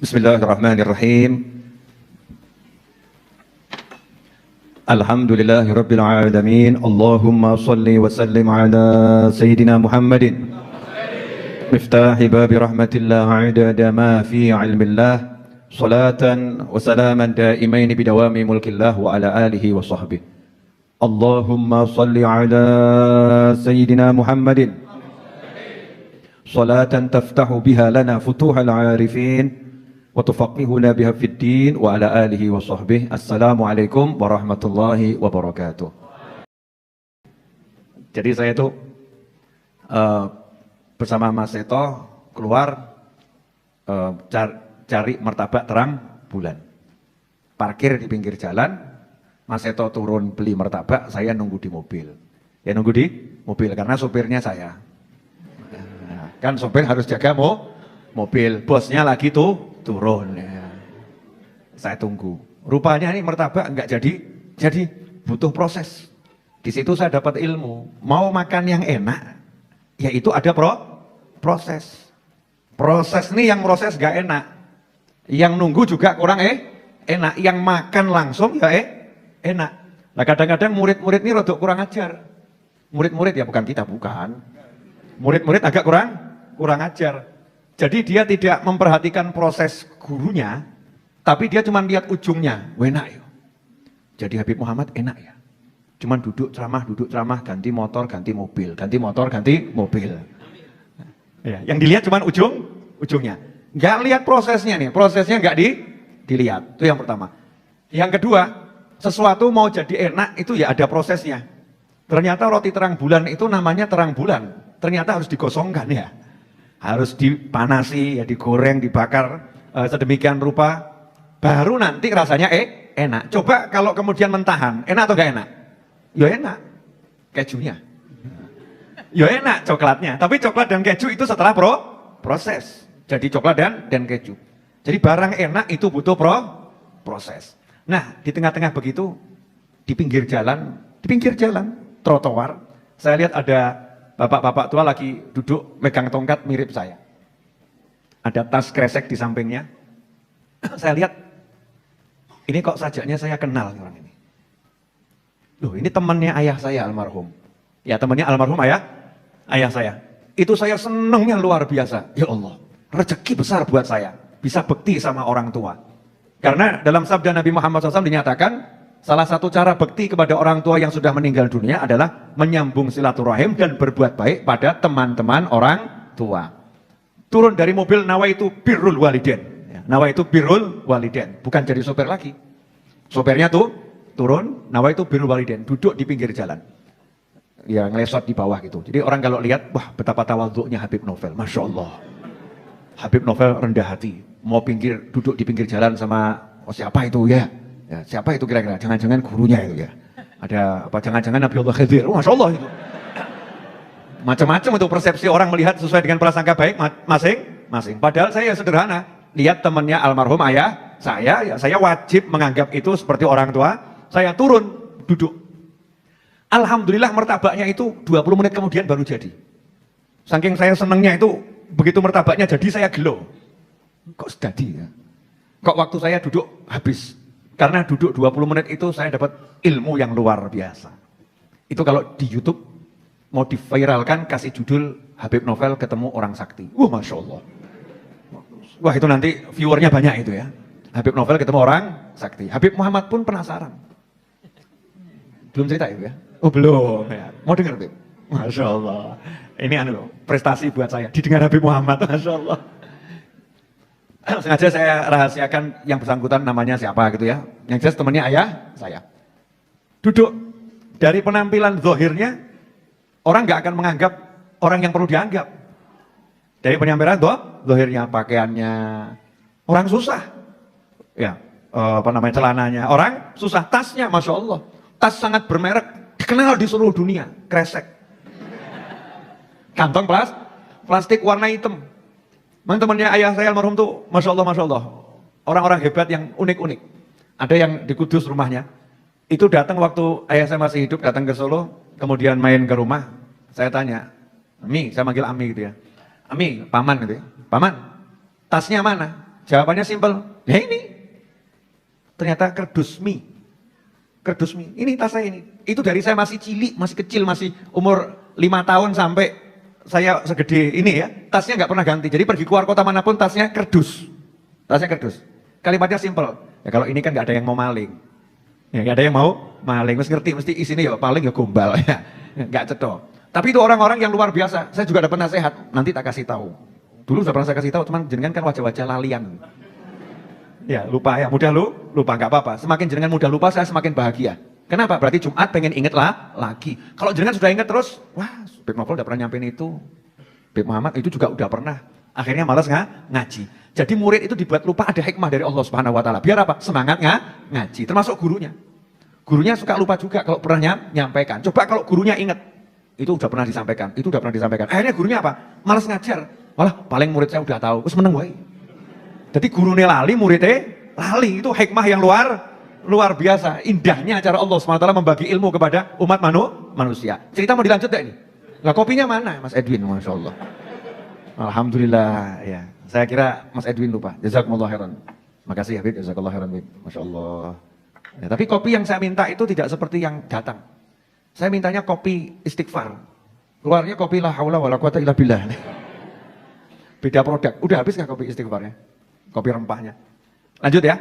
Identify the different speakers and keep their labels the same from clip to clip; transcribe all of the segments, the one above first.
Speaker 1: Bismillahirrahmanirrahim. Alhamdulillahirabbil alamin. Allahumma shalli wa sallim ala sayyidina Muhammadin miftahi babi rahmatillah adada ma fi ilmillah salatan wa salaman daimain bidawami mulkillah wa ala alihi wa sahbihi. Allahumma shalli ala sayyidina Muhammadin salatan taftahu biha lana futuhal arifin wa tufaqihuna biha fid din wa ala alihi wa sahbihi. Assalamualaikum warahmatullahi wabarakatuh. Jadi saya itu bersama Mas Seto keluar cari martabak terang bulan. Parkir di pinggir jalan, Mas Seto turun beli martabak, saya nunggu di mobil. Ya nunggu di mobil karena sopirnya saya. Kan sopir harus jaga mobil, bosnya lagi tuh turun ya. Saya tunggu. Rupanya ini martabak enggak jadi butuh proses. Di situ saya dapat ilmu. Mau makan yang enak, yaitu ada proses. Proses ini yang proses enggak enak. Yang nunggu juga kurang enak. Yang makan langsung ya enak. Nah kadang-kadang murid-murid ini rodok kurang ajar. Murid-murid ya bukan kita, bukan. Murid-murid agak kurang ajar. Jadi dia tidak memperhatikan proses gurunya, tapi dia cuma lihat ujungnya. Enak ya. Jadi Habib Muhammad enak ya. Cuman duduk ceramah, ganti motor, ganti mobil, ganti motor, ganti mobil. Ya, yang dilihat cuma ujungnya. Nggak lihat prosesnya nih, prosesnya nggak dilihat. Itu yang pertama. Yang kedua, sesuatu mau jadi enak itu ya ada prosesnya. Ternyata roti terang bulan itu namanya terang bulan. Ternyata harus digosongkan ya. Harus dipanasi, ya digoreng, dibakar sedemikian rupa, baru nanti rasanya enak. Coba kalau kemudian mentahan, enak atau enggak enak? Ya enak, kejunya. Ya enak coklatnya, tapi coklat dan keju itu setelah proses. Jadi coklat dan keju. Jadi barang enak itu butuh proses. Nah di tengah-tengah begitu, di pinggir jalan, trotoar, saya lihat ada bapak-bapak tua lagi duduk megang tongkat mirip saya. Ada tas kresek di sampingnya. Saya lihat, ini kok sajaknya saya kenal orang ini. Loh ini temannya ayah saya almarhum. Ya temannya almarhum ayah saya. Itu saya senengnya luar biasa. Ya Allah, rezeki besar buat saya. Bisa bekti sama orang tua. Karena dalam sabda Nabi Muhammad SAW dinyatakan, salah satu cara bekti kepada orang tua yang sudah meninggal dunia adalah menyambung silaturahim dan berbuat baik pada teman-teman orang tua. Turun dari mobil nawaitu birrul waliden. Nawaitu birrul waliden. Bukan jadi sopir lagi. Sopirnya tuh turun, nawaitu birrul waliden. Duduk di pinggir jalan. Ya ngelesot di bawah gitu. Jadi orang kalau lihat, wah betapa tawadhu'nya Habib Novel. Masya Allah. Habib Novel rendah hati. Mau duduk di pinggir jalan sama siapa itu ya. Ya, siapa itu kira-kira? Jangan-jangan gurunya itu ya. Ada apa? Jangan-jangan Nabi Allah Khidir. Masya Allah itu. Macam-macam untuk persepsi orang melihat sesuai dengan prasangka baik masing-masing. Padahal saya sederhana. Lihat temannya almarhum ayah saya, ya saya wajib menganggap itu seperti orang tua. Saya turun, duduk. Alhamdulillah martabaknya itu 20 menit kemudian baru jadi. Saking saya senangnya itu, begitu martabaknya jadi saya gelo. Kok sedadi ya? Kok waktu saya duduk habis? Karena duduk 20 menit itu saya dapat ilmu yang luar biasa. Itu kalau di YouTube mau diviralkan kasih judul Habib Novel ketemu orang sakti. Masya Allah. Wah itu nanti viewernya banyak itu ya. Habib Novel ketemu orang sakti. Habib Muhammad pun penasaran. Belum cerita itu ya? Oh belum. Ya. Mau dengar Habib? Masya Allah. Ini prestasi buat saya. Didengar Habib Muhammad. Masya Allah. Sengaja saya rahasiakan yang bersangkutan namanya siapa gitu ya. Yang jelas temannya ayah saya. Duduk. Dari penampilan zahirnya, orang nggak akan menganggap orang yang perlu dianggap. Dari penampilan zahirnya, pakaiannya, orang susah. Ya, celananya, orang susah. Tasnya, Masya Allah. Tas sangat bermerek, dikenal di seluruh dunia. Kresek. Kantong plastik warna hitam. Teman-temannya ayah saya almarhum tuh, Masya Allah, orang-orang hebat yang unik-unik. Ada yang di Kudus rumahnya, itu datang waktu ayah saya masih hidup, datang ke Solo, kemudian main ke rumah. Saya tanya, Ami, saya manggil Ami gitu ya. Ami, paman gitu ya. Paman, Tasnya mana? Jawabannya simpel. Ya ini. Ternyata kerdus mie. Kerdus mie. Ini tas saya ini. Itu dari saya masih cilik, masih kecil, masih umur 5 tahun sampai saya segede ini ya. Tasnya nggak pernah ganti. Jadi pergi keluar kota manapun tasnya kerdus. Tasnya kerdus. Kalimatnya simpel. Ya kalau ini kan nggak ada yang mau maling. Ya nggak ada yang mau maling. Mesti ngerti, mesti isinya ya paling ya gombal ya. Nggak cetok. Tapi itu orang-orang yang luar biasa. Saya juga dapat nasihat. Nanti tak kasih tahu. Dulu sudah pernah saya kasih tahu, cuman jenengan kan wajah-wajah lalian. Ya lupa ya, mudah lupa nggak apa-apa. Semakin jenengan mudah lupa, saya semakin bahagia. Kenapa? Berarti Jumat pengen inget lah lagi. Kalau jenengan sudah inget terus, wah, Beb Novel udah pernah nyampein itu. Beb Muhammad itu juga udah pernah. Akhirnya malas ngaji. Jadi murid itu dibuat lupa, ada hikmah dari Allah Subhanahu Wa Taala. Biar apa? Semangat ngaji. Termasuk gurunya. Gurunya suka lupa juga kalau pernah nyampaikan. Coba kalau gurunya inget, itu udah pernah disampaikan. Itu udah pernah disampaikan. Akhirnya gurunya apa? Malas ngajar. Malah paling murid saya udah tahu. Terus meneng wae. Jadi gurunya lali, muridnya lali. Itu hikmah yang luar biasa. Indahnya cara Allah SWT membagi ilmu kepada umat manusia. Cerita mau dilanjut gak ini? Nah kopinya mana Mas Edwin? Masya Allah. Alhamdulillah. Ya. Saya kira Mas Edwin lupa. Jazakumullah khairan. Makasih Habib. Jazakumullah khairan. Masya Allah. Ya, tapi kopi yang saya minta itu tidak seperti yang datang. Saya mintanya kopi istighfar. Keluarnya kopi la haula wala quwata illa billah. Beda produk. Udah habis gak kopi istighfarnya? Kopi rempahnya. Lanjut ya.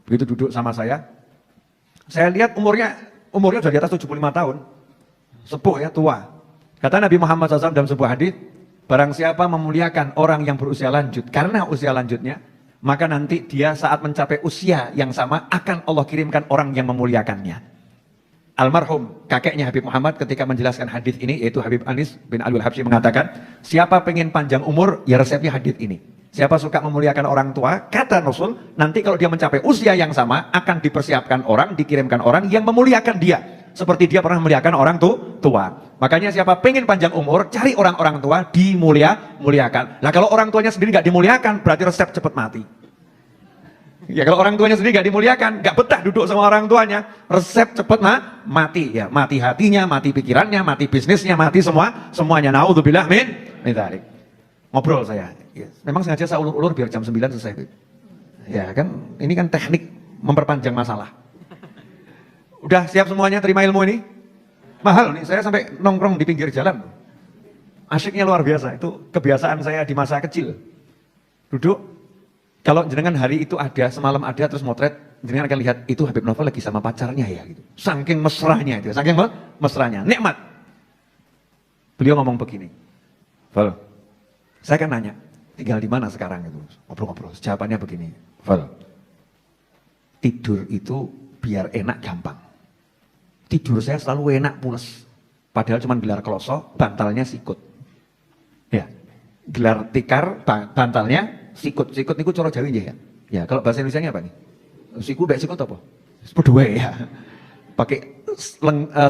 Speaker 1: Begitu duduk sama saya lihat umurnya sudah di atas 75 tahun. Sepuh ya, tua. Kata Nabi Muhammad SAW dalam sebuah hadis, barang siapa memuliakan orang yang berusia lanjut karena usia lanjutnya, maka nanti dia saat mencapai usia yang sama akan Allah kirimkan orang yang memuliakannya. Almarhum kakeknya Habib Muhammad ketika menjelaskan hadis ini, yaitu Habib Anis bin Alwi Al-Habsyi mengatakan, siapa pengen panjang umur, ya resepnya hadis ini. Siapa suka memuliakan orang tua, kata Rasul, nanti kalau dia mencapai usia yang sama, akan dipersiapkan orang, dikirimkan orang yang memuliakan dia. Seperti dia pernah memuliakan orang tua. Makanya siapa pengen panjang umur, cari orang-orang tua, dimuliakan. Nah kalau orang tuanya sendiri nggak dimuliakan, berarti resep cepat mati. Ya kalau orang tuanya sendiri nggak dimuliakan, nggak betah duduk sama orang tuanya, resep cepat mati. Ya mati hatinya, mati pikirannya, mati bisnisnya, mati semuanya. Naudzubillah min dzalik. Ngobrol saya. Ya, memang sengaja saya ulur-ulur biar jam 9 selesai. Ya kan, ini kan teknik memperpanjang masalah. Udah siap semuanya terima ilmu ini? Mahal nih, saya sampai nongkrong di pinggir jalan. Asyiknya luar biasa, itu kebiasaan saya di masa kecil. Duduk, kalau jenengan hari itu ada, semalam ada, terus motret, jenengan akan lihat, itu Habib Novel lagi sama pacarnya ya. Gitu. Saking mesranya itu, saking mesranya, nikmat. Beliau ngomong begini, Val, saya kan nanya, tinggal di mana sekarang itu? Ngobrol-ngobrol, jawabannya begini, Val, tidur itu biar enak gampang. Tidur saya selalu enak pules. Padahal cuma gelar kloso, bantalnya sikut. Ya, gelar tikar, bantalnya sikut. Sikut niku cara Jawa ya. Ya, kalau bahasa Indonesianya apa nih? Siku mbek sikut apa? Padha ya. Pakai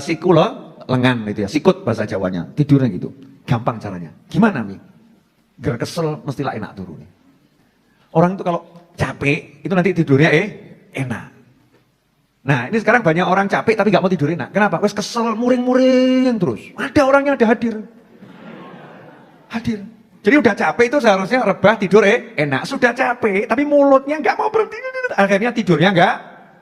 Speaker 1: siku loh, lengan itu ya. Sikut bahasa Jawanya. Tidurnya gitu. Gampang caranya. Gimana nih? Ger kesel mestilah enak turun. Orang itu kalau capek, itu nanti tidurnya enak. Nah ini sekarang banyak orang capek tapi gak mau tidur enak. Kenapa? Wes kesel, muring-muring terus. Ada orangnya ada hadir. Hadir. Jadi udah capek itu seharusnya rebah tidur enak. Sudah capek tapi mulutnya gak mau berhenti. Akhirnya tidurnya gak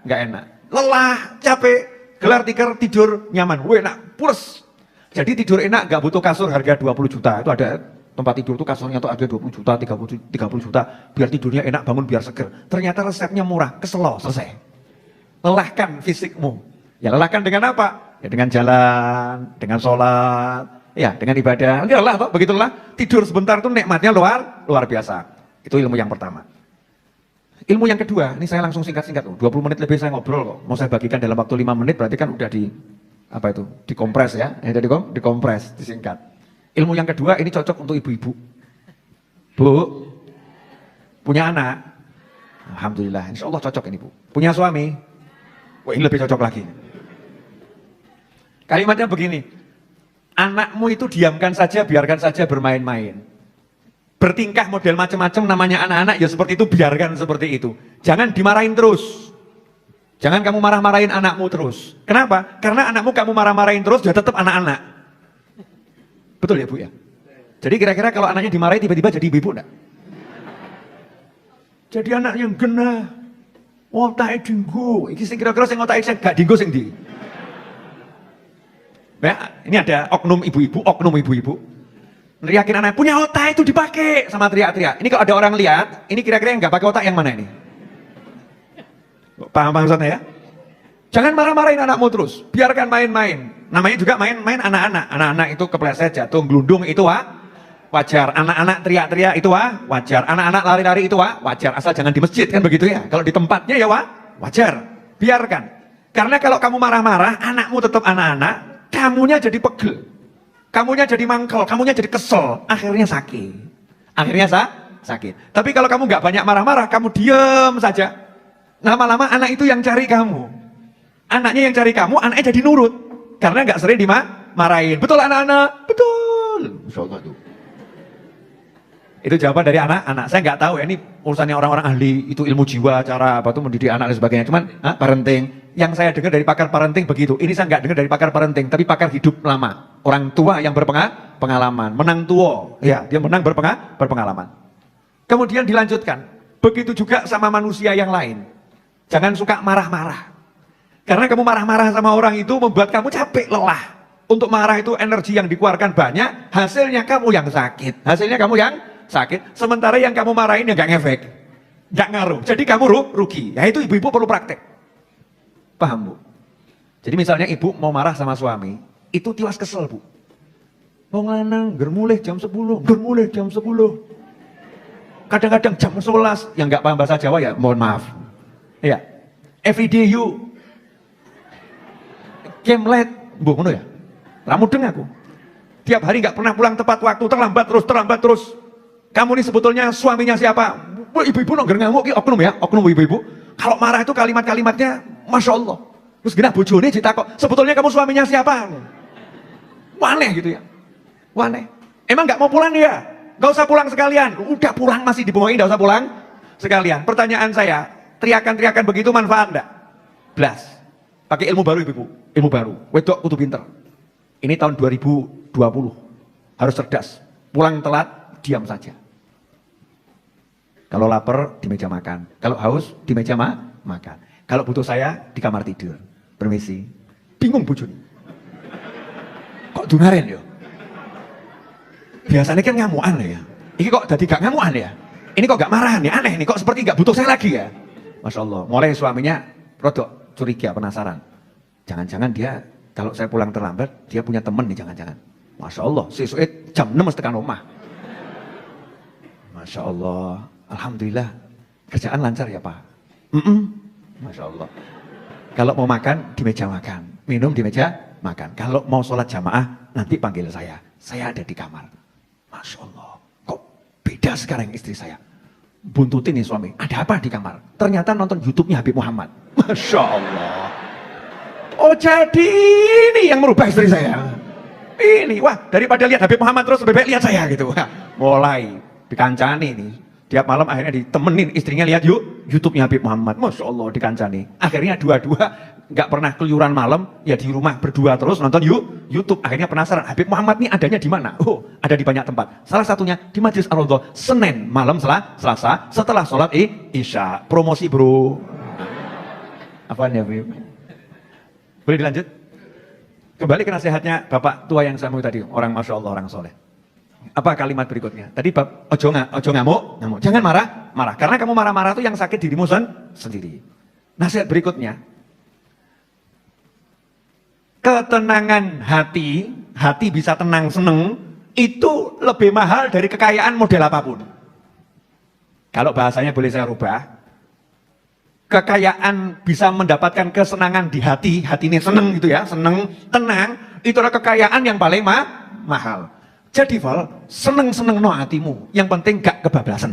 Speaker 1: enak. Lelah, capek, gelar tikar tidur nyaman. Enak, pules. Jadi tidur enak gak butuh kasur harga 20 juta. Itu ada tempat tidur tuh kasurnya tuh harga 20 juta, 30 juta. Biar tidurnya enak, bangun biar seger. Ternyata resepnya murah, keselo, selesai. Lelahkan fisikmu. Ya lelahkan dengan apa? Ya dengan jalan, dengan sholat, ya dengan ibadah. Enggak lelah toh, begitu lelah. Tidur sebentar tuh nikmatnya luar biasa. Itu ilmu yang pertama. Ilmu yang kedua, ini saya langsung singkat-singkat. 20 menit lebih saya ngobrol kok. Mau saya bagikan dalam waktu 5 menit berarti kan udah dikompres ya. Dikompres, disingkat. Ilmu yang kedua ini cocok untuk ibu-ibu. Bu, punya anak. Alhamdulillah, insya Allah cocok ini Bu. Punya suami. Wah ini lebih cocok lagi. Kalimatnya begini, anakmu itu diamkan saja, biarkan saja bermain-main. Bertingkah model macam-macam namanya anak-anak, ya seperti itu, biarkan seperti itu. Jangan dimarahin terus. Jangan kamu marah-marahin anakmu terus. Kenapa? Karena anakmu kamu marah-marahin terus, dia tetap anak-anak. Betul ya Bu ya? Jadi kira-kira kalau anaknya dimarahin tiba-tiba jadi ibu enggak? Jadi anak yang genah. Otake dinggo. Iki sing kira-kira sing otake sing gak dinggo sing ndi? Ya, ini ada oknum ibu-ibu. Neriakin anak, punya otak itu dipakai sama teriak-teriak. Ini kalau ada orang lihat, ini kira-kira yang nggak pakai otak yang mana ini? Paham maksudnya ya? Jangan marah-marahin anakmu terus, biarkan main-main. Namanya juga main-main anak-anak. Anak-anak itu kepleset, jatuh, gelundung itu wajar. Anak-anak teriak-teriak itu wajar. Anak-anak lari-lari itu wajar. Asal jangan di masjid kan begitu ya. Kalau di tempatnya ya wajar. Biarkan. Karena kalau kamu marah-marah, anakmu tetap anak-anak, kamunya jadi pegel. Kamunya jadi mangkel, kamunya jadi kesel, akhirnya sakit. Akhirnya sakit. Tapi kalau kamu nggak banyak marah-marah, kamu diem saja. Lama-lama anak itu yang cari kamu. Anaknya yang cari kamu, anaknya jadi nurut. Karena nggak sering dimarahin. Betul anak-anak? Betul. Insyaallah tuh. Itu jawaban dari anak-anak. Saya nggak tahu ya, ini urusannya orang-orang ahli, itu ilmu jiwa, cara apa tuh mendidik anak dan sebagainya. Cuman parenting. Yang saya dengar dari pakar parenting begitu. Ini saya nggak dengar dari pakar parenting, tapi pakar hidup lama. Orang tua yang berpengalaman, menang tua. Ya, dia menang berpengalaman. Kemudian dilanjutkan. Begitu juga sama manusia yang lain. Jangan suka marah-marah. Karena kamu marah-marah sama orang itu membuat kamu capek, lelah. Untuk marah itu energi yang dikeluarkan banyak, hasilnya kamu yang sakit. Hasilnya kamu yang sakit. Sementara yang kamu marahin yang nggak ngefek. Nggak ngaruh. Jadi kamu rugi. Ya itu ibu-ibu perlu praktek. Paham Bu? Jadi misalnya ibu mau marah sama suami, itu tiwas kesel Bu. Wong lanang germulih jam 10, germulih jam 10. Kadang-kadang jam 11, yang nggak paham bahasa Jawa ya mohon maaf. Iya. Everyday you came late, Bu ngono ya. Ramu deng aku. Tiap hari nggak pernah pulang tepat waktu, terlambat terus. Kamu ini sebetulnya suaminya siapa? Ibu-ibu nongger ngamuk, oknum ya, oknum ibu-ibu. Kalau marah itu kalimat-kalimatnya, Masya Allah. Terus gini bojone ditakok, sebetulnya kamu suaminya siapa? Waneh gitu ya. Waneh. Emang nggak mau pulang ya? Nggak usah pulang sekalian. Udah pulang masih dibohongin, nggak usah pulang sekalian. Pertanyaan saya, teriakan-teriakan begitu manfaat enggak? Blas. Pakai ilmu baru ibu-ibu. Ilmu baru. Wedok kudu pinter. Ini tahun 2020. Harus cerdas. Pulang telat, diam saja. Kalau lapar, di meja makan. Kalau haus, di meja makan. Kalau butuh saya, di kamar tidur. Permisi. Bingung bojone. Kok dungaren ya? Biasanya kan ngamuan ya. Ini kok jadi gak ngamuan ya? Ini kok gak marahan ya? Aneh nih, kok seperti gak butuh saya lagi ya? Masya Allah. Mulai suaminya rodok curiga, penasaran. Jangan-jangan dia, kalau saya pulang terlambat, dia punya temen nih, jangan-jangan. Masya Allah, sesuai jam 6 mesti tekan rumah. Masya Allah. Alhamdulillah, kerjaan lancar ya Pak? Masya Allah. Kalau mau makan, di meja makan. Minum di meja makan. Kalau mau sholat jamaah, nanti panggil saya. Saya ada di kamar. Masya Allah. Kok beda sekarang istri saya? Buntutin nih suami. Ada apa di kamar? Ternyata nonton YouTube-nya Habib Muhammad. Masya Allah. Oh jadi ini yang merubah istri saya. Ini, wah daripada lihat Habib Muhammad terus lebih baik lihat saya gitu. Wah, mulai dikancani nih. Tiap malam akhirnya ditemenin istrinya lihat YouTube-nya Habib Muhammad. Masya Allah dikancani. Akhirnya dua-dua nggak pernah keluyuran malam, ya di rumah berdua terus nonton YouTube. Akhirnya penasaran, Habib Muhammad ini adanya di mana? Oh, ada di banyak tempat. Salah satunya di Majlis Ar-Raudhah Senin malam Selasa setelah sholat Isya. Promosi bro. Apaan ya Habib? Boleh dilanjut? Kembali ke nasihatnya Bapak tua yang saya mau tadi, orang Masya Allah, orang soleh. Apa kalimat berikutnya? Tadi ojo ngamuk. Jangan marah. Karena kamu marah-marah itu yang sakit dirimu sendiri. Nasihat berikutnya, ketenangan hati bisa tenang seneng, itu lebih mahal dari kekayaan model apapun. Kalau bahasanya boleh saya rubah, kekayaan bisa mendapatkan kesenangan di hati ini seneng gitu ya, seneng, tenang, itu adalah kekayaan yang paling mahal. Jadi Val, seneng-seneng no hatimu, yang penting gak kebablasan.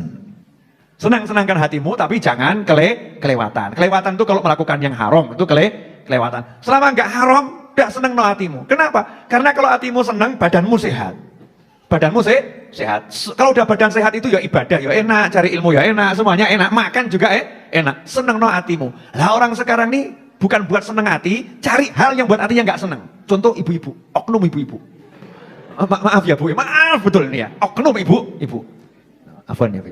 Speaker 1: Senang-senangkan hatimu, tapi jangan kelewatan. Kelewatan itu kalau melakukan yang haram, itu kelewatan. Selama gak haram, gak seneng no hatimu. Kenapa? Karena kalau hatimu senang, badanmu sehat. Badanmu sehat. Kalau udah badan sehat itu ya ibadah, ya enak, cari ilmu ya enak, semuanya enak, makan juga enak. Seneng no hatimu. Lah orang sekarang nih, bukan buat seneng hati, cari hal yang buat hatinya gak seneng. Contoh ibu-ibu, oknum ibu-ibu. Maaf ya Bu, maaf betul ini ya. Oknum ibu. Afwan ya Bu.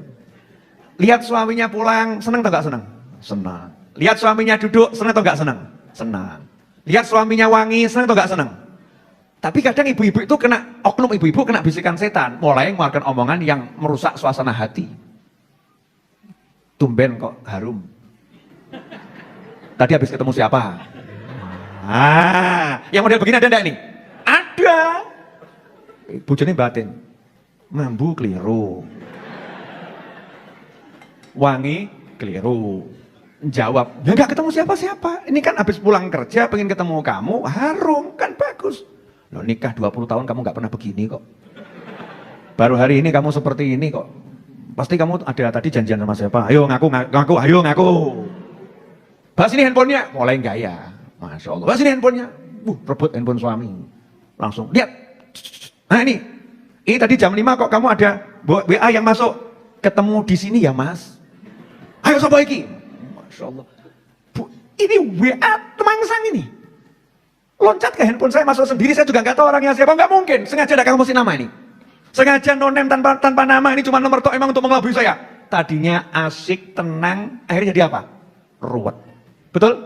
Speaker 1: Lihat suaminya pulang, seneng atau enggak seneng? Senang. Lihat suaminya duduk, seneng atau enggak seneng? Senang. Lihat suaminya wangi, seneng atau enggak seneng? Tapi kadang ibu-ibu itu kena, oknum ibu-ibu kena bisikan setan, mulai mengeluarkan omongan yang merusak suasana hati. Tumben kok harum. Tadi habis ketemu siapa? Yang model begini ada enggak nih? Ada. Bojone batin. Mambu keliru. Wangi keliru. Jawab, ya enggak ketemu siapa-siapa. Ini kan habis pulang kerja pengen ketemu kamu, harum kan bagus. Loh nikah 20 tahun kamu enggak pernah begini kok. Baru hari ini kamu seperti ini kok. Pasti kamu ada tadi janjian sama siapa? Ayo ngaku, ayo ngaku. Bahas ini handphonenya, mulai gaya. Masya Allah. Bahas ini handphonenya, rebut handphone suami. Langsung, lihat. Nah ini tadi jam 5 kok kamu ada WA yang masuk. Ketemu di sini ya mas. Ayo sopo iki. Masya Allah. Bu, ini WA temangsang ini. Loncat ke handphone saya masuk sendiri, saya juga nggak tahu orangnya siapa. Nggak mungkin, sengaja ada kamu mesti nama ini. Sengaja no-name tanpa nama, ini cuma nomor tok emang untuk mengelabui saya. Tadinya asik, tenang, akhirnya jadi apa? Ruwet. Betul?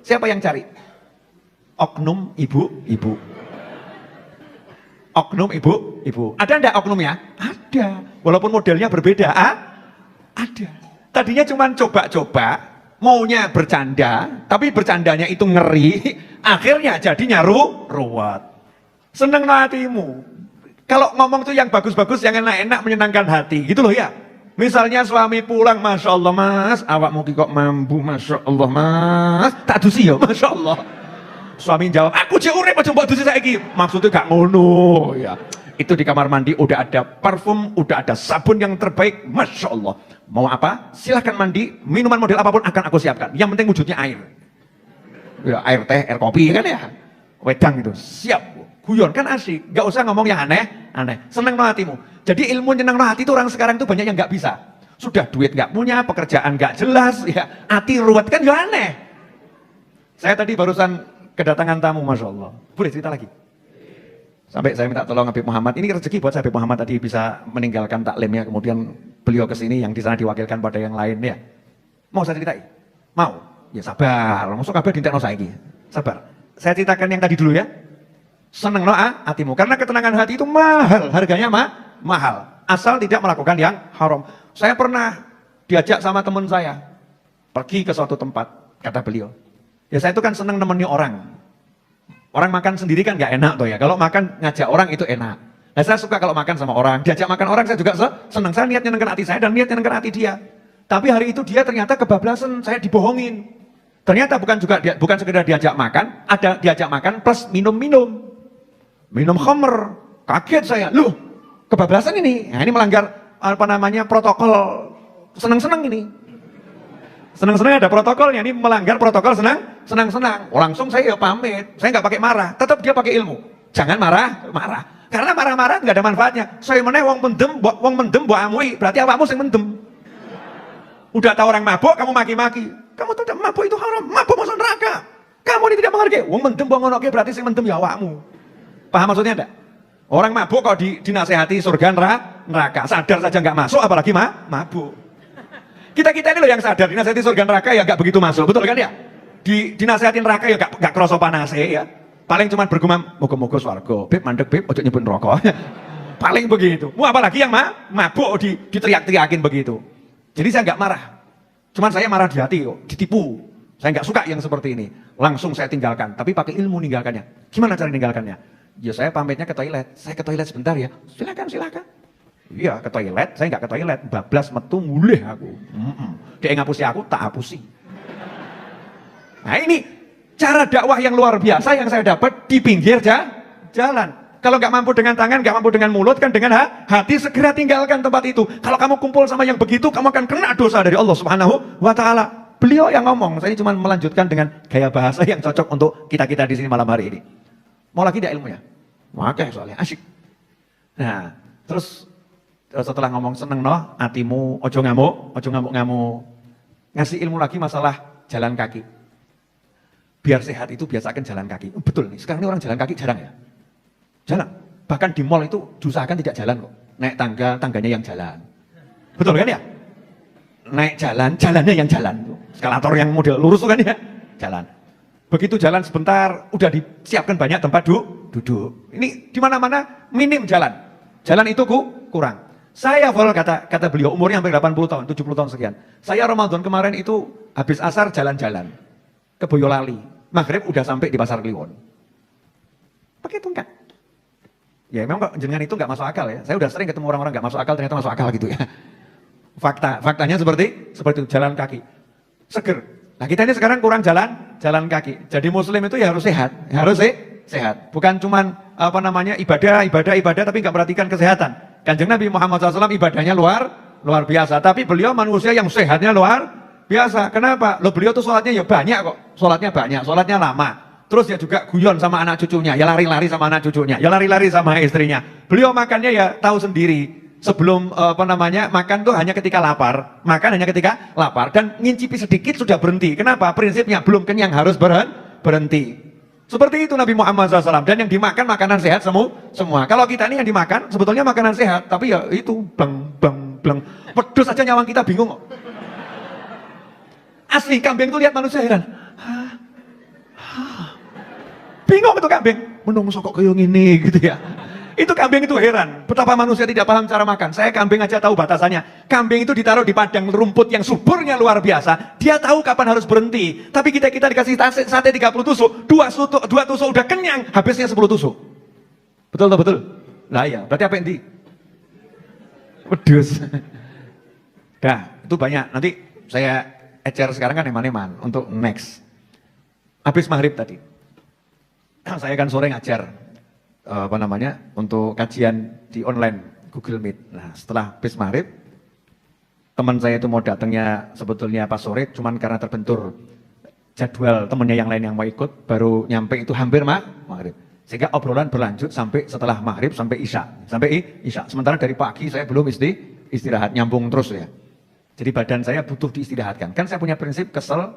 Speaker 1: Siapa yang cari? Oknum ibu-ibu. Oknum ibu-ibu. Ada enggak oknumnya? Ada. Walaupun modelnya berbeda, ada. Tadinya cuma coba-coba, maunya bercanda, tapi bercandanya itu ngeri, akhirnya jadinya ruwet. Seneng no hatimu. Kalau ngomong tuh yang bagus-bagus, yang enak-enak, menyenangkan hati, gitu loh ya. Misalnya suami pulang, Masya Allah mas, awak mungkin kok mambu, Masya Allah mas, tak dusi ya, Masya Allah. Suami jawab, aku cek urip aja mbok dusi saiki. Maksudnya gak ngono ya. Itu di kamar mandi udah ada parfum, udah ada sabun yang terbaik, Masya Allah. Mau apa? Silahkan mandi, minuman model apapun akan aku siapkan. Yang penting wujudnya air. Ya, air teh, air kopi kan ya. Wedang itu, siap. Guyon kan asik, gak usah ngomong yang aneh. Seneng no hatimu. Jadi ilmu nyenang no hati itu orang sekarang itu banyak yang gak bisa. Sudah duit gak punya, pekerjaan gak jelas, ya hati ruwet kan ya aneh. Saya tadi barusan kedatangan tamu, Masya Allah. Boleh cerita lagi? Sampai saya minta tolong Habib Muhammad. Ini rezeki buat saya, Habib Muhammad tadi bisa meninggalkan taklimnya, kemudian beliau ke sini yang di sana diwakilkan pada yang lain ya. Mau saya ceritain? Mau? Ya sabar. Masuk kabeh dintekno saiki. Sabar. Saya ceritakan yang tadi dulu ya. Seneng no hatimu, karena ketenangan hati itu mahal, harganya mahal, asal tidak melakukan yang haram. Saya pernah diajak sama teman saya pergi ke suatu tempat, kata beliau, ya saya itu kan seneng nemeni orang makan sendiri kan gak enak tuh ya, kalau makan ngajak orang itu enak. Nah saya suka kalau makan sama orang, diajak makan orang saya juga seneng, saya niatnya nyenengkan hati saya dan niatnya nyenengkan hati dia. Tapi hari itu dia ternyata kebablasan, saya dibohongin. Ternyata bukan sekedar diajak makan, ada diajak makan plus minum khamr. Kaget saya, loh kebablasan ini. Nah, ini melanggar protokol senang-senang ini. Senang-senang ada protokolnya, ini melanggar protokol senang-senang. Langsung saya pamit, saya nggak pakai marah, tetap dia pakai ilmu. Jangan marah. Karena marah-marah nggak ada manfaatnya. Saya meneh wong mendem mbok amui, berarti awakmu sing mendem. Udah tahu orang mabuk, kamu maki-maki. Kamu tidak mabuk itu haram, mabuk masuk neraka. Kamu ini tidak menghargai. Wong mendem mbok ngonoke berarti sing mendem ya awakmu. Paham maksudnya enggak? Orang mabuk kok dinasehati surga neraka, sadar saja nggak masuk apalagi mabuk. Kita ini loh yang sadar dinasehati surga neraka ya nggak begitu masuk, betul kan ya? Dinasehati neraka ya nggak kroso panas ya. Paling cuma bergumam, moga-moga swarga. Beb mandek beb, ojo nyebut rokok. Paling begitu. Mau apalagi yang mabuk diteriak-teriakin begitu. Jadi saya nggak marah. Cuman saya marah di hati kok, ditipu. Saya nggak suka yang seperti ini. Langsung saya tinggalkan, tapi pakai ilmu ninggalkannya. Gimana cara ninggalkannya? Ya saya pamitnya ke toilet. Saya ke toilet sebentar ya. Silakan. Iya ke toilet. Saya nggak ke toilet. Bablas metu mulih aku. Dia ngapusi aku, tak hapusi. Nah ini cara dakwah yang luar biasa yang saya dapat di pinggir jalan. Kalau nggak mampu dengan tangan, nggak mampu dengan mulut, kan dengan hati segera tinggalkan tempat itu. Kalau kamu kumpul sama yang begitu, kamu akan kena dosa dari Allah Subhanahu wa Ta'ala. Beliau yang ngomong. Saya cuma melanjutkan dengan gaya bahasa yang cocok untuk kita di sini malam hari ini. Mau lagi tidak ilmunya? Makanya soalnya asyik. Nah, terus setelah ngomong seneng no, hatimu ojo ngamuk. Ngasih ilmu lagi masalah jalan kaki. Biar sehat itu biasakan jalan kaki. Betul nih, sekarang ini orang jalan kaki jarang ya? Jarang. Bahkan di mall itu diusahakan tidak jalan kok. Naik tangganya yang jalan. Betul kan ya? naik jalan, jalannya yang jalan. Eskalator yang model lurus kan ya, jalan. Begitu jalan sebentar, udah disiapkan banyak tempat duduk. Ini di mana-mana minim jalan. Jalan itu kurang. Saya follow kata beliau, umurnya hampir 80 tahun, 70 tahun sekian. Saya Ramadan kemarin itu habis asar jalan-jalan ke Boyolali. Maghrib udah sampai di Pasar Kliwon. Pakai tongkat. Ya memang jenengan itu nggak masuk akal ya. Saya udah sering ketemu orang-orang nggak masuk akal, ternyata masuk akal gitu ya. Faktanya seperti itu, jalan kaki. Seger. Nah kita ini sekarang kurang jalan kaki. Jadi muslim itu ya harus sehat, sehat. Bukan cuman ibadah tapi nggak perhatikan kesehatan. Kanjeng Nabi Muhammad SAW ibadahnya luar biasa, tapi beliau manusia yang sehatnya luar biasa. Kenapa? Beliau tuh sholatnya ya banyak kok, sholatnya lama. Terus ya juga guyon sama anak cucunya, ya lari-lari sama anak cucunya, ya lari-lari sama istrinya. Beliau makannya ya tahu sendiri. Sebelum makan tuh hanya ketika lapar, dan ngincipi sedikit sudah berhenti. Kenapa? Prinsipnya belum kenyang harus berhenti. Seperti itu Nabi Muhammad SAW. Dan yang dimakan makanan sehat semua. Kalau kita ini yang dimakan sebetulnya makanan sehat, tapi ya itu blang. Pedus aja nyawang kita bingung kok. Asli kambing tuh lihat manusia heran. Bingung itu kambing. Menungso kok kayak gini gitu ya. Itu kambing itu heran, betapa manusia tidak paham cara makan. Saya kambing aja tahu batasannya. Kambing itu ditaruh di padang rumput yang suburnya luar biasa. Dia tahu kapan harus berhenti. Tapi kita dikasih sate 30 tusuk, 2 tusuk udah kenyang, habisnya 10 tusuk. Betul. Lah ya, berarti apa ini? Wedus. Dah, itu banyak. Nanti saya ecer sekarang kan eman-eman untuk next. Habis maghrib tadi. Saya kan sore ngajar. Untuk kajian di online Google Meet. Nah setelah habis maghrib, teman saya itu mau datangnya sebetulnya pas sore, cuman karena terbentur jadwal temennya yang lain yang mau ikut, baru nyampe itu hampir maghrib. Sehingga obrolan berlanjut sampai setelah maghrib sampai isya. Sementara dari pagi saya belum istirahat, nyambung terus ya. Jadi badan saya butuh diistirahatkan. Kan saya punya prinsip kesel,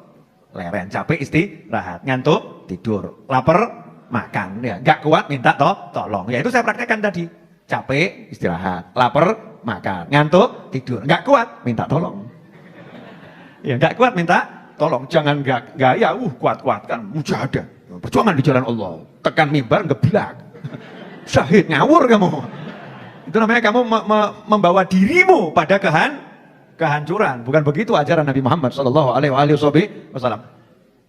Speaker 1: leren, capek istirahat, ngantuk, tidur, lapar, makan, ya nggak kuat minta tolong. Ya itu saya praktekkan tadi. Capek istirahat, lapar makan, ngantuk tidur, nggak kuat minta tolong. Ya nggak kuat minta tolong. Jangan gaya kuat-kuatkan mujahadah, perjuangan di jalan Allah, tekan mimbar ngeblak, syahid ngawur kamu. Itu namanya kamu membawa dirimu pada kehancuran. Bukan begitu ajaran Nabi Muhammad SAW.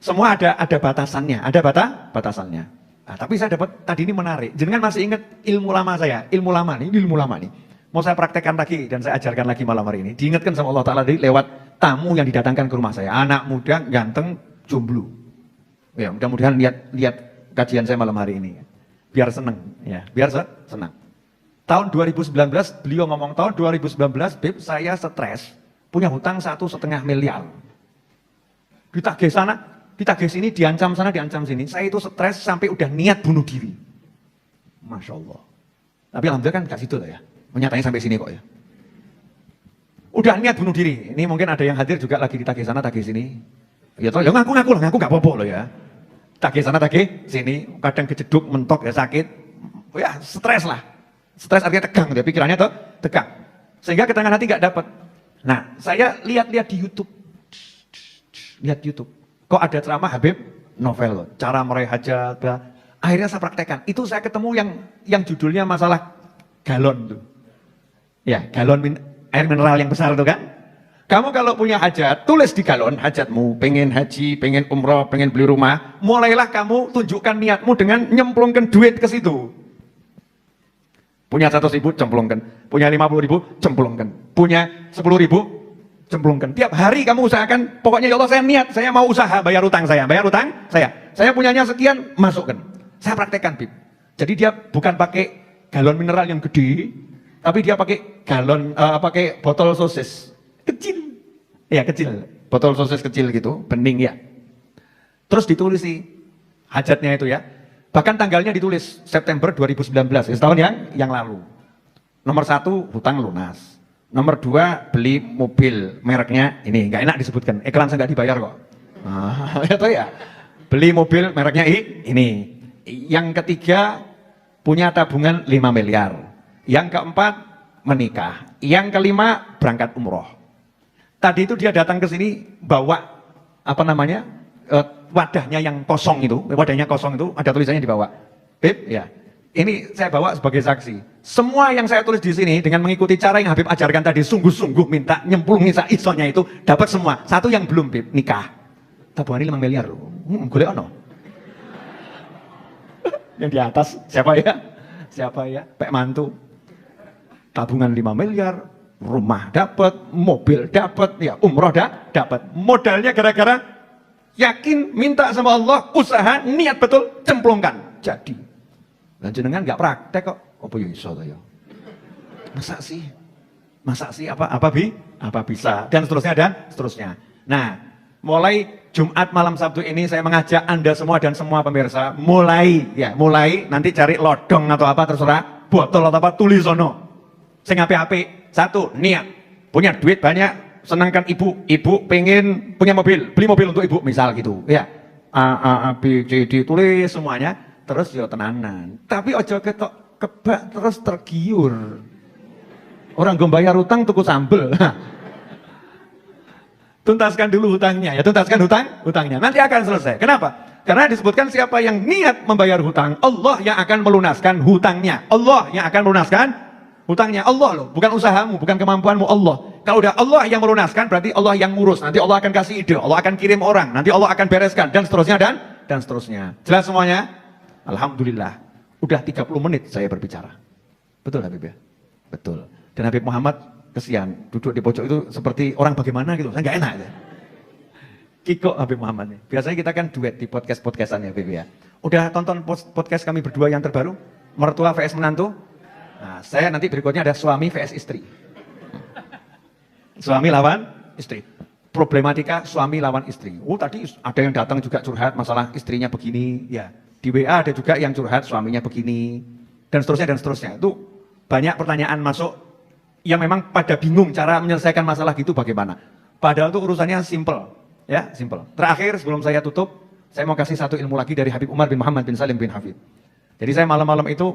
Speaker 1: Semua ada batasannya, batasannya. Nah, tapi saya dapat tadi ini menarik. Jangan masih ingat ilmu lama saya, ilmu lama nih. Mau saya praktekkan lagi dan saya ajarkan lagi malam hari ini. Diingatkan sama Allah Ta'ala lewat tamu yang didatangkan ke rumah saya. Anak muda, ganteng, jomblo. Ya, mudah-mudahan lihat kajian saya malam hari ini. Biar seneng, ya, senang. Tahun 2019, beliau ngomong tahun 2019, Beb, saya stres, punya hutang 1,5 miliar. Ditagih sana, ditagih sini, diancam sana, diancam sini. Saya itu stres sampai udah niat bunuh diri. Masya Allah. Tapi alhamdulillah kan gak situ lah ya. Menyatanya sampai sini kok ya. Udah niat bunuh diri. Ini mungkin ada yang hadir juga lagi ditagih sana, tagih sini. Ya toh, ya ngaku gak apa-apa loh ya. Tagih sana, tagih sini. Kadang kejeduk, mentok ya sakit. Ya stres lah. Stres artinya tegang, ya pikirannya tuh tegang. Sehingga ketenangan hati gak dapat. Nah, saya lihat di YouTube. Lihat YouTube. Kok ada ceramah Habib Novel, cara meraih hajat. Akhirnya saya praktekkan. Itu saya ketemu yang judulnya masalah galon tuh. Ya, galon air mineral yang besar itu kan. Kamu kalau punya hajat, tulis di galon hajatmu. Pengen haji, pengen umroh, pengen beli rumah. Mulailah kamu tunjukkan niatmu dengan nyemplungkan duit ke situ. Punya 100.000, cemplungkan. Punya 50.000, cemplungkan. Punya 10.000, cemplungkan. Tiap hari kamu usahakan, pokoknya ya Allah saya niat, saya mau usaha bayar utang saya. Saya punyanya sekian, masukkan. Saya praktekkan, Bib. Jadi dia bukan pakai galon mineral yang gede, tapi dia pakai galon, pakai botol sosis kecil. Ya kecil, botol sosis kecil gitu, bening ya. Terus ditulis sih hajatnya itu ya. Bahkan tanggalnya ditulis September 2019, setahun yang lalu. Nomor 1 hutang lunas. Nomor 2 beli mobil mereknya ini, nggak enak disebutkan, iklan saya nggak dibayar kok. Ya toh ya, beli mobil mereknya ini. Yang ketiga punya tabungan 5 miliar. Yang keempat menikah. Yang kelima berangkat umroh. Tadi itu dia datang ke sini bawa apa namanya wadahnya yang kosong itu, ada tulisannya di bawah. Bib, ya. Ini saya bawa sebagai saksi. Semua yang saya tulis di sini dengan mengikuti cara yang Habib ajarkan tadi, sungguh-sungguh minta nyemplungin isonya itu, dapat semua. Satu yang belum, Bib, nikah. Tabungan ini 5 miliar loh. Golek ono. Yang di atas siapa ya? Siapa ya? Pak mantu. Tabungan 5 miliar, rumah dapat, mobil dapat, ya umroh dapat. Modalnya gara-gara yakin minta sama Allah, usaha, niat betul, cemplungkan. Jadi. Dan jenengan nggak praktek kok. Apa ya iso to ya? Masa sih? Apa bisa? Dan seterusnya. Nah, mulai Jumat malam Sabtu ini saya mengajak Anda semua dan semua pemirsa mulai nanti cari lodong atau apa terserah, botol atau apa, tulis sono. Sing apik-apik. Satu, niat. Punya duit banyak, senangkan ibu pengen punya mobil, beli mobil untuk ibu misal gitu. Ya. A B C D tulis semuanya, terus yo tenanan. Tapi ojo ketok kebak terus tergiur. Orang gue bayar utang tuku sambel. Tuntaskan dulu hutangnya, ya hutangnya. Nanti akan selesai. Kenapa? Karena disebutkan siapa yang niat membayar hutang, Allah yang akan melunaskan hutangnya. Allah yang akan melunaskan hutangnya. Allah loh, bukan usahamu, bukan kemampuanmu, Allah. Kalau udah Allah yang melunaskan, berarti Allah yang ngurus. Nanti Allah akan kasih ide, Allah akan kirim orang, nanti Allah akan bereskan, dan seterusnya, dan seterusnya. Jelas semuanya? Alhamdulillah. Udah 30 menit saya berbicara. Betul Habib ya? Betul. Dan Habib Muhammad kesian, duduk di pojok itu seperti orang bagaimana gitu, saya nggak enak ya. Kiko Habib Muhammad nih. Biasanya kita kan duet di podcast-podcastan ya Habib ya. Udah tonton podcast kami berdua yang terbaru? Mertua vs menantu? Nah, saya nanti berikutnya ada suami vs istri. Suami lawan istri. Problematika suami lawan istri. Oh tadi ada yang datang juga curhat masalah istrinya begini, ya. Di WA ada juga yang curhat suaminya begini, dan seterusnya. Itu banyak pertanyaan masuk yang memang pada bingung cara menyelesaikan masalah gitu bagaimana. Padahal itu urusannya simple, ya simple. Terakhir sebelum saya tutup, saya mau kasih satu ilmu lagi dari Habib Umar bin Muhammad bin Salim bin Hafid. Jadi saya malam-malam itu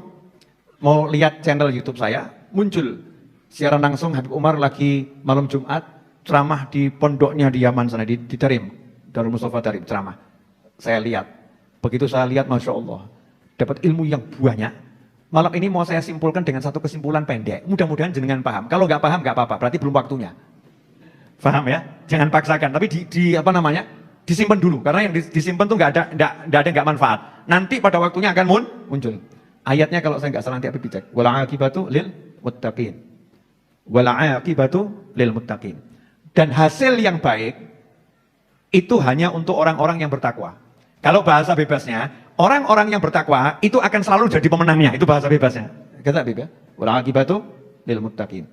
Speaker 1: mau lihat channel YouTube saya, muncul siaran langsung Habib Umar lagi malam Jumat ceramah di pondoknya di Yaman sana di Tarim, Darul Mustafa Tarim ceramah. Saya lihat, begitu saya lihat Masya Allah, dapat ilmu yang banyak. Malam ini mau saya simpulkan dengan satu kesimpulan pendek. Mudah-mudahan jenengan paham. Kalau nggak paham nggak apa-apa, berarti belum waktunya. Paham ya? Jangan paksakan. Tapi disimpan dulu. Karena yang disimpan tuh nggak ada nggak manfaat. Nanti pada waktunya akan muncul. Ayatnya kalau saya nggak salah nanti Habib dicek. Wala akibatu lil muttaqin. Wala akibatu lil muttaqin. Dan hasil yang baik itu hanya untuk orang-orang yang bertakwa. Kalau bahasa bebasnya, orang-orang yang bertakwa itu akan selalu jadi pemenangnya. Itu bahasa bebasnya. Kata Habib ya. Wal aqibatu lil muttaqin.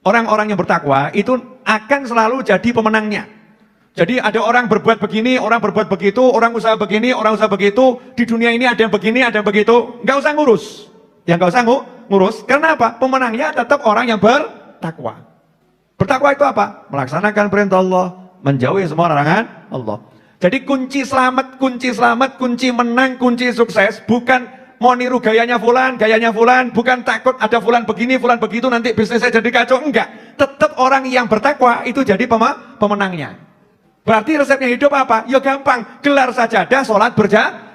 Speaker 1: Orang-orang yang bertakwa itu akan selalu jadi pemenangnya. Jadi ada orang berbuat begini, orang berbuat begitu, orang usaha begini, orang usaha begitu. Di dunia ini ada yang begini, ada yang begitu. Enggak usah ngurus. Yang enggak usah ngurus. Karena apa? Pemenangnya tetap orang yang bertakwa. Bertakwa itu apa? Melaksanakan perintah Allah, menjauhi semua larangan Allah. Jadi kunci selamat, kunci menang, kunci sukses bukan mau niru gayanya fulan, bukan takut ada fulan begini, fulan begitu nanti bisnisnya jadi kacau, enggak. Tetap orang yang bertakwa itu jadi pemenangnya. Berarti resepnya hidup apa? Ya gampang, gelar sajadah, sholat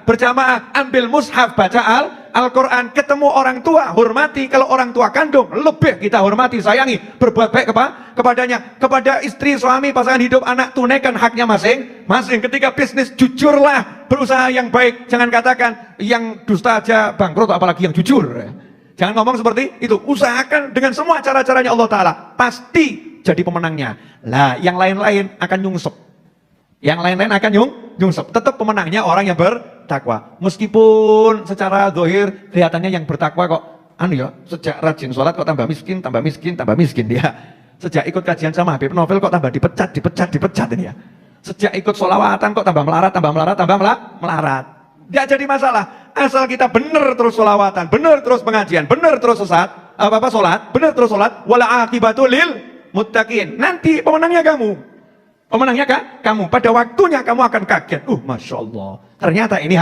Speaker 1: berjamaah, ambil mushaf, baca Al-Quran, ketemu orang tua, hormati. Kalau orang tua kandung, lebih kita hormati, sayangi, berbuat baik kepadanya. Kepada istri, suami, pasangan hidup, anak, tunaikan haknya masing-masing. Ketika bisnis, jujurlah, berusaha yang baik. Jangan katakan, yang dusta aja bangkrut, apalagi yang jujur. Jangan ngomong seperti itu. Usahakan dengan semua cara-caranya Allah Ta'ala. Pasti jadi pemenangnya. Lah, yang lain-lain akan nyungsep. Yang lain-lain akan nyungsep. Tetap pemenangnya orang yang bertakwa. Meskipun secara zahir kelihatannya yang bertakwa kok sejak rajin sholat kok tambah miskin dia. Sejak ikut kajian sama Habib Novel kok tambah dipecat ini ya. Sejak ikut sholawatan kok tambah melarat. Tidak jadi masalah. Asal kita benar terus sholawatan, benar terus pengajian, benar terus sholat, benar terus sholat. Wala akibatu lil muttaqin. Nanti pemenangnya kamu. Pemenangnya kamu. Pada waktunya kamu akan kaget. Masya Allah. Ternyata ini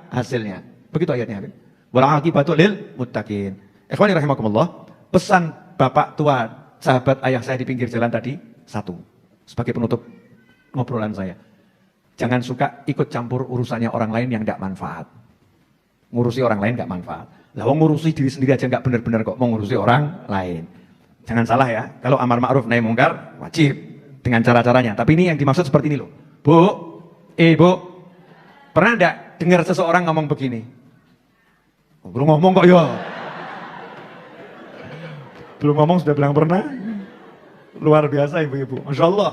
Speaker 1: hasilnya. Begitu ayatnya Habib. Wal aqibatu lil muttaqin. Ikhwani rahimakumullah. Pesan bapak tua, sahabat ayah saya di pinggir jalan tadi, satu. sebagai penutup ngobrolan saya. Jangan suka ikut campur urusannya orang lain yang tidak manfaat. Ngurusi orang lain nggak manfaat. Lah wong ngurusi diri sendiri aja nggak benar-benar kok mau ngurusi orang lain. Jangan salah ya, kalau amar ma'ruf nahi mungkar wajib dengan cara-caranya. Tapi ini yang dimaksud seperti ini loh. Bu, Bu, pernah enggak dengar seseorang ngomong begini? Belum ngomong kok ya. Belum ngomong sudah bilang pernah. Luar biasa ibu-ibu, Masya Allah.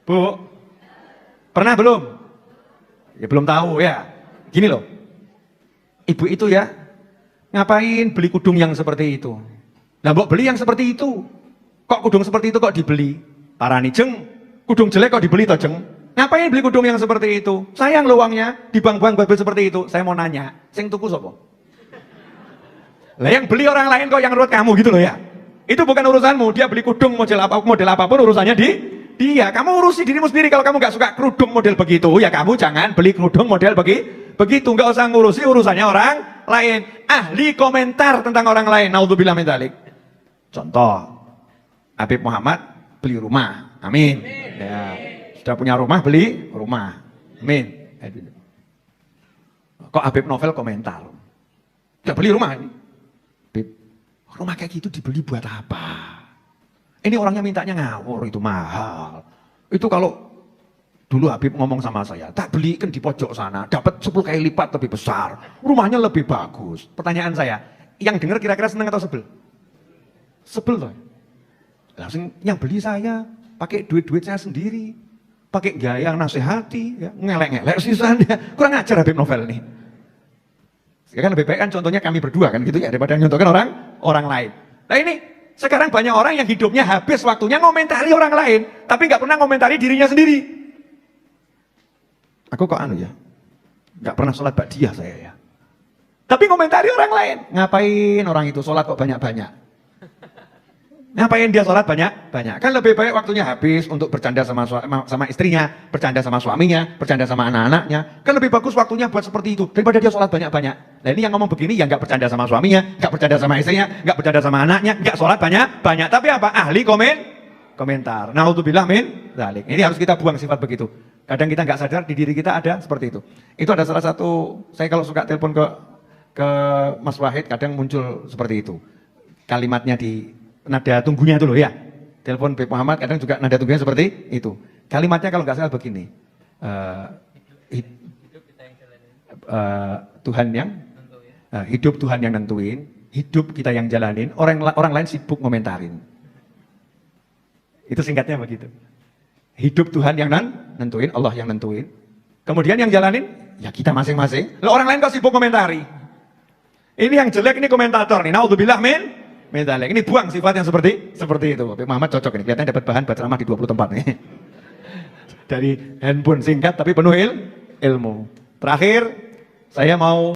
Speaker 1: Bu, pernah belum? Ya belum tahu ya. Gini loh, ibu itu ya, ngapain beli kudung yang seperti itu? Nah mbok beli yang seperti itu. Kok kudung seperti itu kok dibeli? Parani jeng, kudung jelek kok dibeli toh jeng? Ngapain beli kudung yang seperti itu? Sayang lo uangnya, dibuang-buang buat beli seperti itu. Saya mau nanya, sing tuku sapa? Lah yang beli orang lain kok yang nurut kamu gitu loh ya. Itu bukan urusanmu, dia beli kudung model apapun urusannya di dia. Kamu urusi dirimu sendiri. Kalau kamu nggak suka kerudung model begitu, ya kamu jangan beli kerudung model begitu. Nggak usah ngurusi urusannya orang lain. Ahli komentar tentang orang lain, naudzubillah min dzalik. Contoh, Habib Muhammad beli rumah, amin. Ya, sudah punya rumah, beli rumah, amin. Kok Habib Novel komentar, sudah beli rumah ini, Habib, rumah kayak gitu dibeli buat apa? Ini orangnya mintanya ngawur, itu mahal. Itu kalau dulu Habib ngomong sama saya, tak belikan di pojok sana, dapat 10 kali lipat lebih besar, rumahnya lebih bagus. Pertanyaan saya, yang dengar kira-kira seneng atau sebel? Sebel loh. Langsung yang beli saya, pakai duit-duit saya sendiri, pakai gaya nasihati, ya, ngelek-ngelek sisanya. Kurang ajar Habib Novel nih. Sekarang lebih baik kan contohnya kami berdua kan gitu ya, daripada nyontohkan orang lain. Nah ini sekarang banyak orang yang hidupnya habis waktunya ngomentari orang lain, tapi nggak pernah ngomentari dirinya sendiri. Aku kok anu ya, nggak pernah sholat ba'diyah saya ya. Tapi ngomentari orang lain, ngapain orang itu sholat kok banyak-banyak? Ngapain dia sholat banyak-banyak? Kan lebih baik waktunya habis untuk bercanda sama istrinya, bercanda sama suaminya, bercanda sama anak-anaknya. Kan lebih bagus waktunya buat seperti itu daripada dia sholat banyak-banyak. Nah ini yang ngomong begini yang nggak bercanda sama suaminya, nggak bercanda sama istrinya, nggak bercanda sama anaknya, nggak sholat banyak-banyak. Tapi apa? Ahli komentar. Naudzubillah min dzalik. Ini harus kita buang sifat begitu. Kadang kita nggak sadar di diri kita ada seperti itu. Itu ada salah satu, saya kalau suka telepon ke Mas Wahid kadang muncul seperti itu. Kalimatnya di nada tunggunya itu loh ya. Telepon Habib Muhammad kadang juga nada tunggunya seperti itu. Kalimatnya kalau nggak salah begini. Tuhan yang hidup Tuhan yang nentuin, hidup kita yang jalanin, orang lain sibuk ngomentarin. Itu singkatnya begitu. Hidup Tuhan yang nentuin, Allah yang nentuin. Kemudian yang jalanin ya kita masing-masing. Lah orang lain kok sibuk komentari. Ini yang jelek ini komentator nih. Naudzubillah min dzalik. Ini buang sifat yang seperti itu. Habib Muhammad cocok ini. Kelihatannya dapat bahan buat ceramah di 20 tempat nih. Dari handphone singkat tapi penuh ilmu. Terakhir saya mau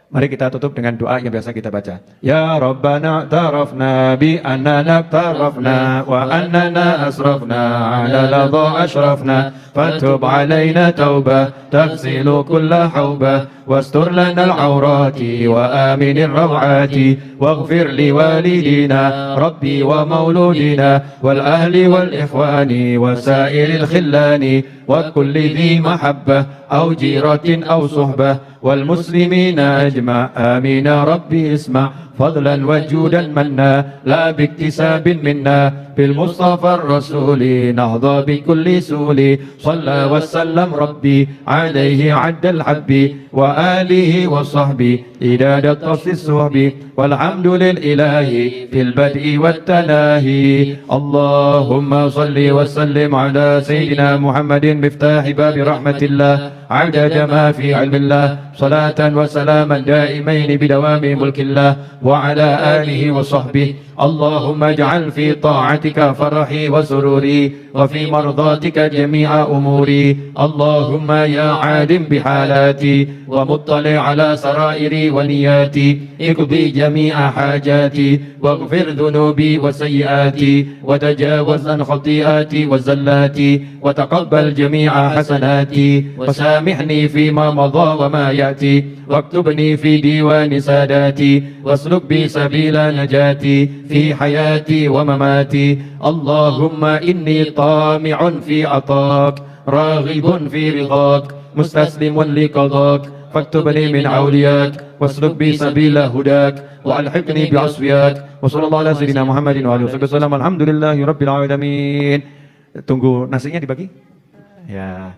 Speaker 1: mari kita tutup dengan doa yang biasa kita baca. Ya Rabbana tarafna bi annana tarafna wa annana asrafna ala ladha ashrafna fatub alaina tauba taghsilu kulla hauba wastur lana al-awrati wa amin ar-rawati waghfir li walidina rabbi wa mauludina wal ahli wal ikhwani wa sairil khillani wa kulli dhi mahabbah aw jiratin aw suhbah wal muslimina ajma' amin rabbi isma' فضلا وجودا منا لا باكتساب منا بالمصطفى الرسول نهضى بكل سول صلى وسلم ربي عليه عد الحب وآله وصحبه إداد الطرس الصحب والحمد للإله في البدء والتناهي اللهم صل وسلم على سيدنا محمد مفتاح باب رحمة الله عدد ما في علم الله صلاة وسلاما دائمين بدوام ملك الله وعلى آله وصحبه اللهم اجعل في طاعتك فرحي وسروري وفي مرضاتك جميع أموري اللهم يا عالم بحالاتي ومطلع على سرائري ونياتي اقضي جميع حاجاتي واغفر ذنوبي وسيئاتي وتجاوز عن خطيئاتي وزلاتي وتقبل جميع حسناتي وسامحني فيما مضى وما يأتي
Speaker 2: واكتبني في ديوان ساداتي واسلك بي سبيل نجاتي في حياتي ومماتي اللهم إني طامع في عطاك راغب في رضاك مستسلم لقضاك فاكتبني من أولياك واسلك بي سبيل هداك وألحقني بعصياك وصلى الله على سيدنا محمد وعلى آله وسلم الحمد لله رب العالمين. Tunggu nasinya dibagi ya.